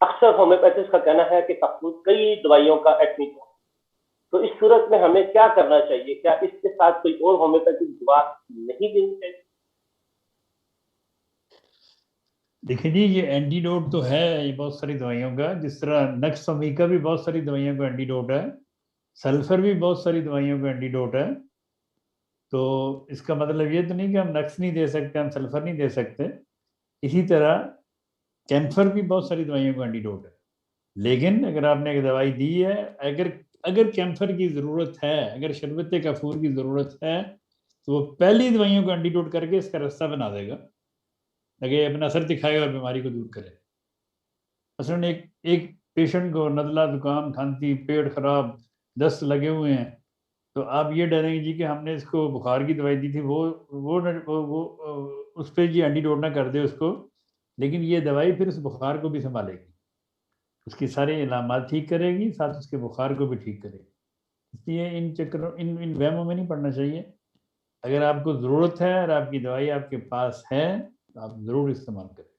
अक्सर होम्योपैथिस्ट का कहना है कि कपूर कई दवाइयों का एडमिट हो, तो इस सूरत में हमें क्या करना चाहिए? क्या इसके साथ कोई और होम्योपैथिक दवा नहीं देनी चाहिए? देखिए जी, ये एंटीडोट तो है ये बहुत सारी दवाइयों का, जिस तरह नक्स का भी बहुत सारी दवाइयों का एंटीडोट है, सल्फर भी बहुत सारी दवाइयों का एंटीडोट है। तो इसका मतलब ये तो नहीं कि हम नक्स नहीं दे सकते, हम सल्फर नहीं दे सकते। इसी तरह कैंसर भी बहुत सारी दवाइयों का एंटीडोट है। लेकिन अगर आपने एक दवाई दी है, अगर अगर कैंसर की ज़रूरत है, अगर शरबत कफूर की ज़रूरत है, तो वो पहली दवाइयों को एंटीडोट करके इसका रास्ता बना देगा, ताकि अपना असर दिखाएगा और बीमारी को दूर करे। असल एक एक पेशेंट को नज़ला, जुकाम, खांसी, पेट खराब, दस्त लगे हुए हैं, तो आप ये डरेंगे जी कि हमने इसको बुखार की दवाई दी थी, वो उस पर जी एंटीडोट ना कर दे उसको, लेकिन ये दवाई फिर उस बुखार को भी संभालेगी, उसकी सारे इलामात ठीक करेगी, साथ उसके बुखार को भी ठीक करेगी। इसलिए इन चक्करों इन वहमों में नहीं पड़ना चाहिए। अगर आपको ज़रूरत है और आपकी दवाई आपके पास है, तो आप ज़रूर इस्तेमाल करें।